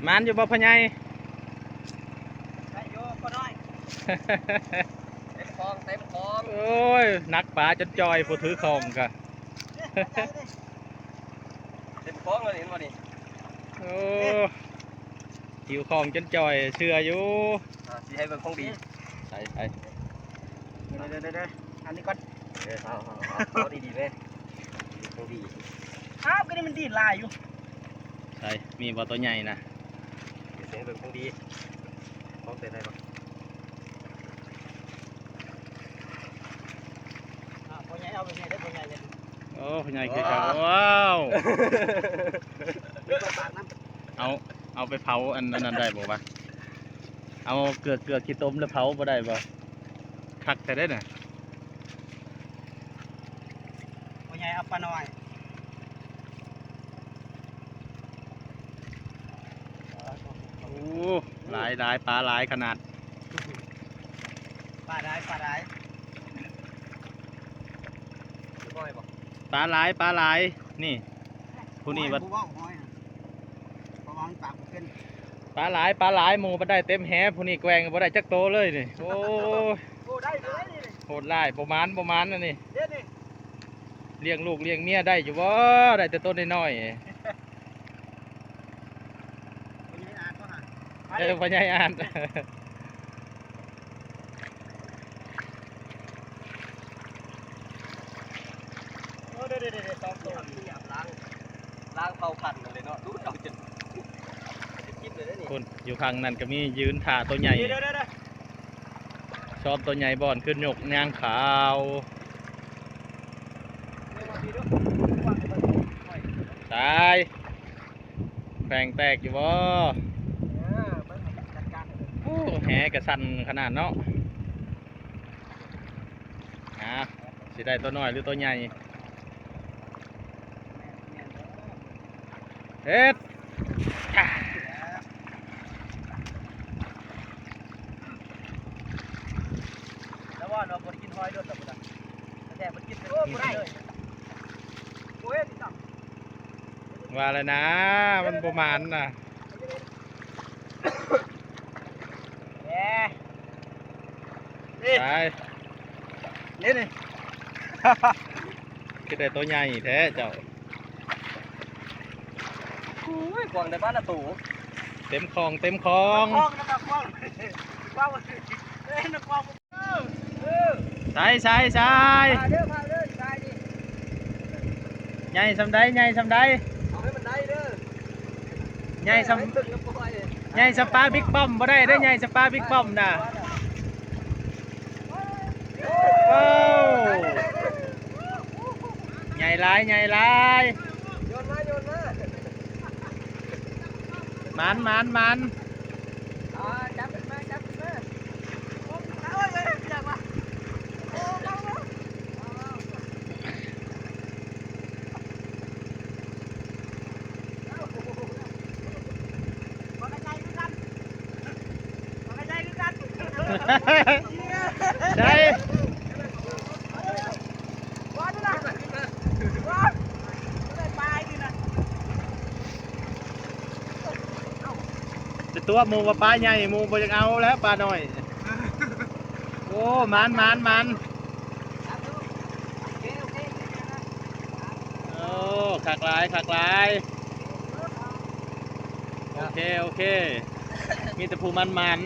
มันอยู่บ่พ่อใหญ่ได้โยก็น้อยเต็มคลองเต็มคลองโอ้ยนักป่าจนจอยผู้ถือของกะเต็มคลองเลยเห็นบ่นี่โอ้หิวของจนจอยเชื่ออยู่สิให้เบิ่งของดีใส่เดี๋ยวอันนี้ก่อนเอาดีๆเลยของดีอ้าวก็นี่มันดีลายอยู่ใส่มีบ่ตัวใหญ่นะเดี๋ยวให้เบิ่งของดีของเต็มได้บ่พ่อใหญ่เอาไปใหญ่ได้พ่อใหญ่เลยโอ้พ่อใหญ่คือครับว้าวเอาไปเผาอันนั้นได้บ่วะเอาเกลือขี้ต้มแล้วเผาบ่ได้บ่คักแต่ได้น่ะพ่อใหญ่เอาปลาน้อยโอ้หลายปลาหลายขนาดปลาได้ปลาหลายนี่ผู้นี้วัดปลาหลายหมูบ่ได้เต็มแหผู้นี้แกว่งบ่ได้จักโตเลยนี่โอ้ได้เลยโหดหลายประมาณนั่นนี่เลี้ยงลูกเลี้ยงเมียได้อยู่บ่ได้แต่ต้นน้อยๆพ่อใหญ่อ่านเดี๋ยวต้องล้างเผาพันเลยเนาะดูเอาจนคิดเลยนี่คนอยู่ข้างนั้นก็มียืนถ่าตัวใหญ่ชอบตัวใหญ่บ่อนขึ้นหยกนางขาวตายแปลงแตกอยู่บ่โอ้แหกระสันขนาดเนาะสิได้ตัวน้อยหรือตัวใหญ่เฮ็ดแล้วว่าเราคนกินหอยด้วยแต่มันกินเลยโอ้ยติดต่ำว่าเลยนะมันประมาณน่ะไปนี่คือได้ตัวใหญ่แท้เจ้า กวางในบ้านน่ะตู่เต็มคลองนะครับกวางเอ้ยนักกวางใส่ใหญ่สำได้เอาให้มันได้เด้อใหญ่สปาบิ๊กป้อมบ่ได้ได้ใหญ่สปาบิ๊กป้อมน่ะโอ้ใหญ่หลายโยนมามันจับขึ้นมาใช่ตัวหมูกับปลาใหญ่หมูบ่อยากเอาแล้วปลาหน่อยโอ้มันโอ้ขักลายโอเคมีแต่ผู้มัน